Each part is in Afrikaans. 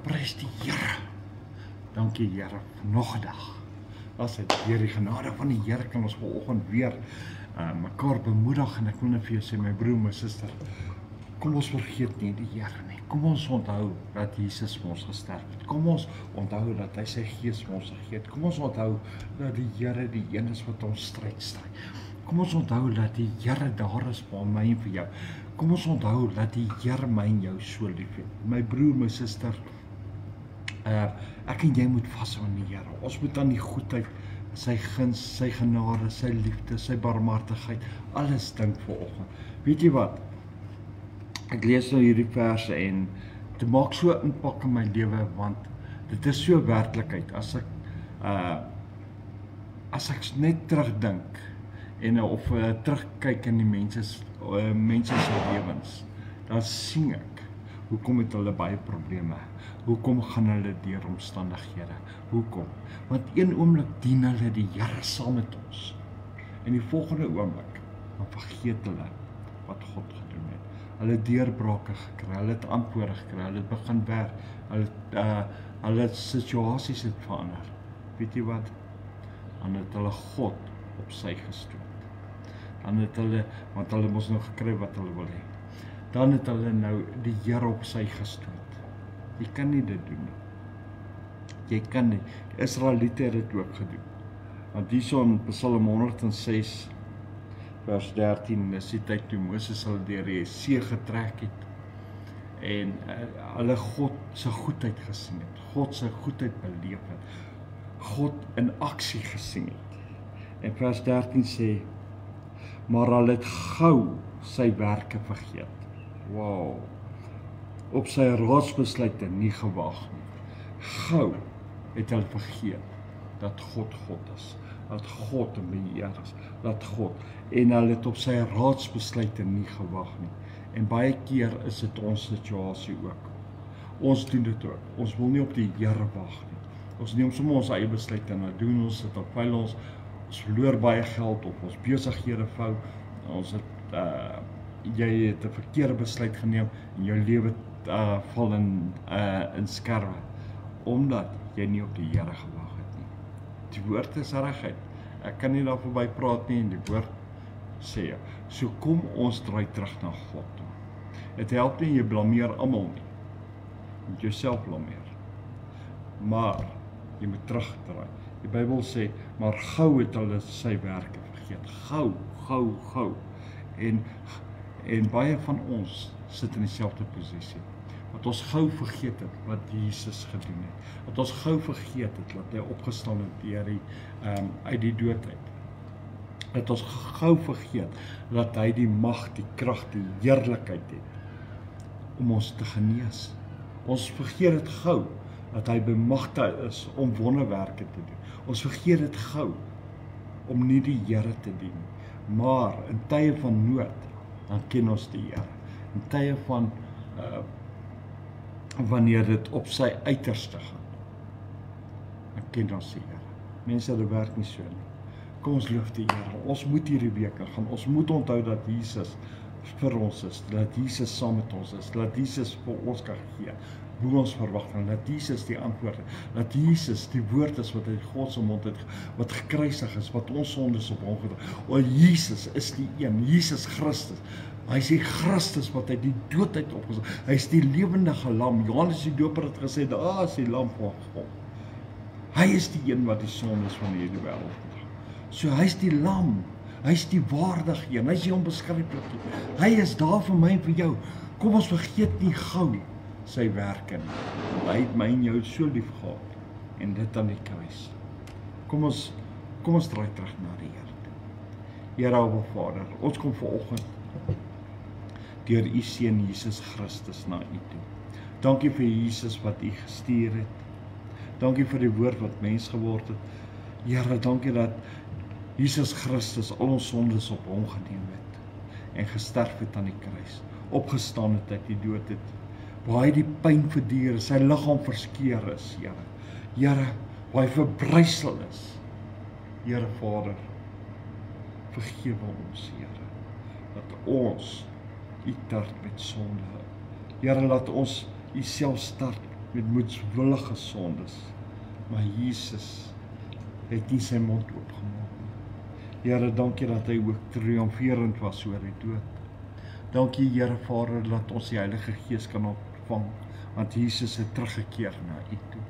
Prys die Here. Dankie Here vir nog 'n dag. As dit deur die genade van die Here kan ons vanoggend weer mekaar bemoedig en ek wil net vir jou sê, my broer, my suster, kom ons vergeet nie die Here nie. Kom ons onthou dat Jesus vir ons gesterf het. Kom ons onthou dat hy sy gees vir ons gegee het. Kom ons onthou dat die Here die een is wat ons stryd stry. Kom ons onthou dat die Here daar is vir my en vir jou. Kom ons onthou dat die Here my en jou so lief het. My broer, my suster, ek en jy moet vashou aan die Here. Ons moet aan die goedheid, sy guns, sy genade, sy liefde, sy barmhartigheid, alles dink vanoggend. Weet jy wat? Ek lees nou hierdie verse en dit maak so impak in my lewe, want dit is so werklikheid. As ek net terugdink en of terugkyk in die mense se lewens, dan sien ek hoekom het hulle baie probleme. Hoekom gaan hulle deur omstandighede? Hoekom? Want een oomblik dien hulle die Here saam met ons. En die volgende oomblik, dan vergeet hulle wat God gedoen het. Hulle het deurbrake gekry, hulle het antwoorde gekry, hulle het begin werk, hulle situasies het verander. Weet jy wat? Dan het hulle God op sy gestoot. Dan het hulle, want hulle moes nou gekry wat hulle wil hê. Dan het hulle nou die Here op sy gestoot. Jy kan nie dit doen nie. Jy kan nie. Die Israeliete het dit ook gedoen. Want hierso in Psalm 106 vers 13 is die tyd toe Moses hulle deur die see getrek het en hulle God se goedheid gesien het. God se goedheid beleef het. God in aksie gesien het. En vers 13 sê, maar hulle het gou sy werke vergeet. Wow. Op sy raadsbesluite nie gewag nie. Gou het hulle vergeet dat God is, dat God in beheer is, dat God, en hulle het op sy raadsbesluite nie gewag nie. En baie keer is dit ons situasie ook. Ons doen dit ook. Ons wil nie op die Here wag nie. Ons neem sommer ons eie besluite en dan doen ons dit op veil ons verloor baie geld op ons besighede vou. Ons het jy het 'n verkeerde besluit geneem en jou lewe val in skerwe, omdat jy nie op die Here gewag het nie. Die woord is regheid. Ek kan nie daar verby praat nie en die woord sê, so kom ons draai terug na God toe. Het help nie, jy blameer almal nie. Jy moet jouself blameer. Maar jy moet terugdraai. Die Bybel sê, maar gou het hulle sy werke vergeet. Gou. En baie van ons sit in dieselfde posisie. Dat ons gou vergeet het wat Jesus gedoen het. Dat ons gou vergeet het dat hy opgestaan het uit die dood uit. Dat ons gou vergeet dat hy die mag, die krag, die heerlikheid het om ons te genees. Ons vergeet dit gou dat hy bemagtig is om wonderwerke te doen. Ons vergeet dit gou om nie die Here te dien. Maar in tye van nood, dan ken ons die Here. In tye van wanneer dit op sy uiterste gaan, dan ken ons die Here. Mense, dit werk nie so nie. Kom ons loof die Here. Ons moet hierdie week gaan. Ons moet onthou dat Jesus vir ons is, dat Jesus saam met ons is, dat Jesus vir ons kan gee hoe ons verwagting, dat Jesus die antwoord het, dat Jesus die woord is wat uit God se mond het, wat gekruisig is, wat ons sondes op hom gedra. O, Jesus is die een, Jesus Christus. Hy is die Christus wat uit die dood uit opgestaan. Hy is die lewendige lam. Johannes die Doper het gesê, daar is die lam van God. Hy is die een wat die sondes van hierdie wêreld dra. So hy is die lam. Hy is die waardige een. Hy is die onbeskryflike. Hy is daar vir my en vir jou. Kom ons vergeet nie gou sy werke nie. Hy het my en jou so lief gehad. En dit aan die kruis. Kom ons draai terug na die Here. Here, Aba Vader, ons kom vanoggend deur u seun Jesus Christus na u toe. Dankie vir Jesus wat u gestuur het. Dankie vir die woord wat mens geword het. Here, dankie dat Jesus Christus al ons sondes op hom geneem het en gesterf het aan die kruis, opgestaan het uit die dood het, waar hy die pyn verduur, sy liggaam verskeur is, Here. Here, waar hy verbrysel is. Here Vader, vergewe ons, Here, dat ons u tart met sonde. Here, laat ons u self start met moedswillige sondes. Maar Jesus het nie sy mond oopgemaak nie. Here, dankie dat hy ook triomferend was oor die dood. Dankie Here Vader dat ons die Heilige Gees kan ontvang, want Jesus het teruggekeer na U toe.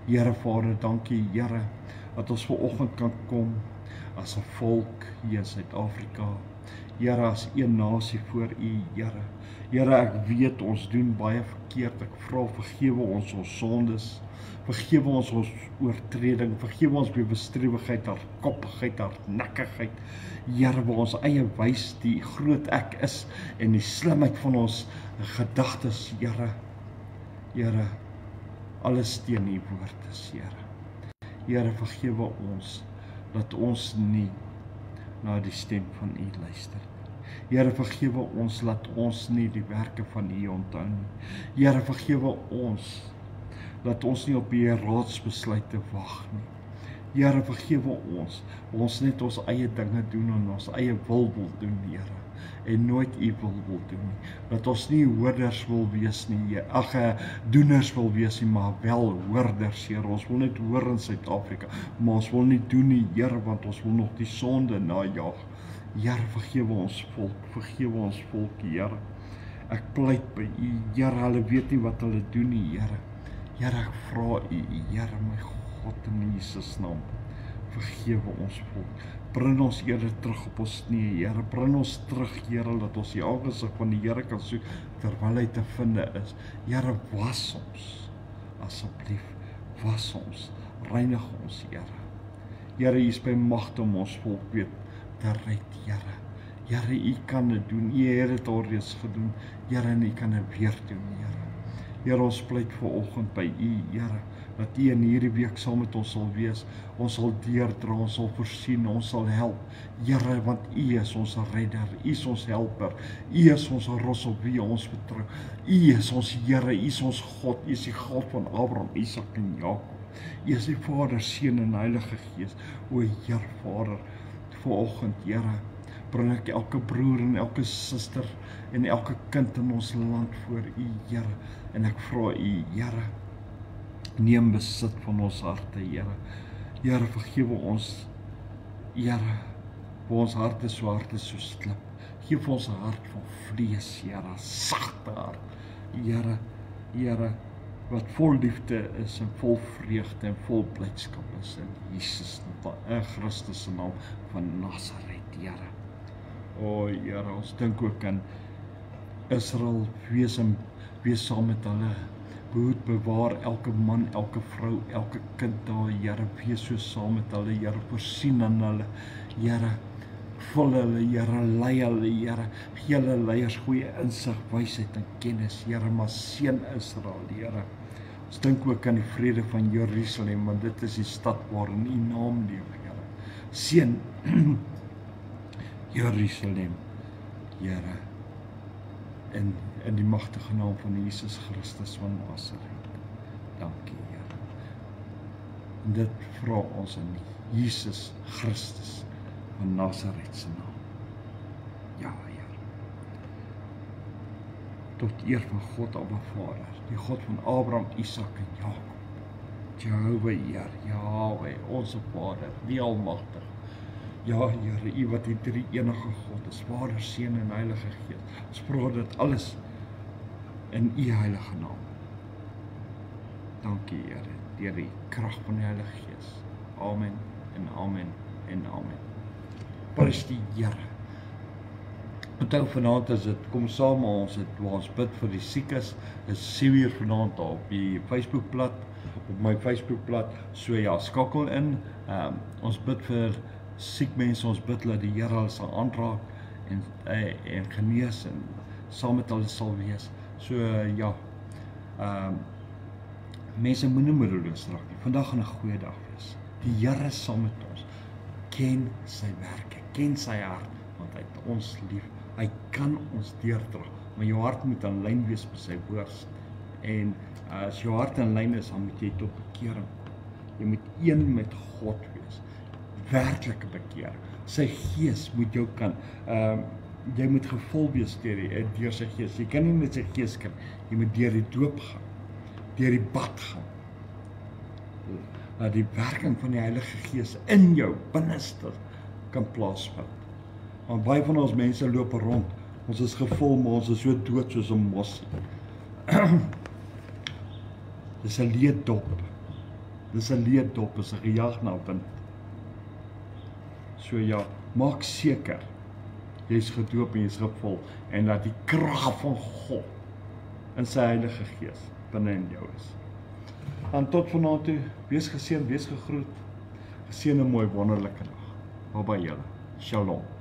Here Vader, dankie Here dat ons vanoggend kan kom as 'n volk hier in Suid-Afrika. Here, as een nasie voor U, Here. Here, ek weet ons doen baie verkeerd. Ek vra vergewe ons sondes. Vergewe ons oortreding. Vergewe ons bewustreewigheid, hardkoppigheid, hardnekkigheid. Here, waar ons eie wys die groot ek is en die slimheid van ons gedagtes, Here. Here, alles teen U woord is, Here. Here, vergewe ons dat ons nie na die stem van U luister. Here, vergewe ons dat ons nie die werke van U onthou nie. Here, vergewe ons dat ons nie op U raadsbesluite wag nie. Here, vergewe ons net ons eie dinge doen en ons eie wil doen, Here, en nooit U wil doen nie. Dat ons nie hoorders wil wees nie, doeners wil wees nie, maar wel hoorders, Here. Ons wil net hoor in Suid-Afrika, maar ons wil nie doen nie, Here, want ons wil nog die sonde najag. Here, vergewe ons volk, Here. Ek pleit by U, Here, hulle weet nie wat hulle doen nie, Here. Here, ek vra U, Here, my God, in Jesus naam, vergewe ons volk. Bring ons, Here, terug op ons knieë, Here. Bring ons terug, Here, dat ons die aangesig van die Here kan soek, terwyl hy te vind is. Here, was ons, asseblief, was ons, reinig ons, Here. Here, U is by magte om ons volk weer te red, Here. Here, U kan dit doen, U het dit al reeds gedoen, Here, en U kan dit weer doen, Here. Here, ons pleit vanoggend by U, Here, dat U in hierdie week saam met ons sal wees, ons sal deurdra, ons sal voorsien, ons sal help, Here, want U is ons redder, U is ons helper, U is ons rots op wie ons vertrou, U is ons Here, U is ons God, U is die God van Abraham, Isak en Jakob, U is die Vader, Seun en Heilige Gees. O Heer Vader, vanoggend, Here, bring ek elke broer en elke suster en elke kind in ons land voor U, Here, en ek vra U, Here, neem besit van ons harte, Here. Here, vergewe ons, Here, waar ons harte so hard is soos klip. Geef ons 'n hart van vlees, Here, sagte hart, Here, wat vol liefde is en vol vreugde en vol blydskap is in Jesus, in Christus se naam van Nasaret, Here. O Here, ons dink ook aan Israel, wees saam met hulle, behoed, bewaar elke man, elke vrou, elke kind daar, Here, wees so saam met hulle, Here, voorsien aan hulle, Here, vul hulle, Here, lei hulle, Here, gee hulle leiers goeie insig, wysheid en kennis, Here, maar seën Israel, Here. Ons dink ook aan die vrede van Jerusalem, want dit is die stad waarin U naam leef, Here. Seën Jerusalem, Here, in die magtige naam van Jesus Christus van Nasaret. Dankie, Here. En dit vra ons in Jesus Christus van Nasaret se naam. Ja, Here. Tot eer van God, Abba Vader, die God van Abraham, Isak en Jakob. Jehovah, Heer, Yahweh, onze Vader, die Almagtig. Ja, Here, U wat die drie enige God is, Vader, Seun en Heilige Gees. Ons vra dit alles in U heilige naam. Dankie, Here, deur die krag van die Heilige Gees. Amen en amen en amen. Prys die Here. Onthou, vanaand is dit, kom saam met ons, waar ons bid vir die siekes, is 7 uur vanaand op die Facebookblad, op my Facebookblad, so ja, skakel in, ons bid vir siek mense, ons bid dat die Here hulle sal aanraak, en genees, en saam met hulle sal wees, so ja, mense moenie moedeloos raak nie, vandag gaan 'n goeie dag wees, die Here is saam met ons, ken sy werke, ken sy hart, want hy het ons lief, hy kan ons deurdra, maar jou hart moet in lyn wees met sy woord, en as jou hart in lyn is, dan moet jy tot bekering kom, jy moet een met God wees, werklike bekering, sy gees moet jou kan, jy moet gevul wees deur sy gees, jy kan nie met sy gees kan, jy moet deur die doop gaan, deur die bad gaan. Dat die werking van die Heilige Gees in jou binneste kan plaasvind. Want baie van ons mense loop rond, ons is gevul, maar ons is so dood soos 'n mossie. Dis 'n leeddop. Dis 'n leeddop, is 'n gejaag na wind. So ja, maak seker, jy is gedoop en jy is gevul, en dat die krag van God in sy Heilige Gees binne in jou is. En tot vanaand toe, wees geseën, wees gegroet, geseën 'n mooi wonderlike dag. Baba julle, Shalom.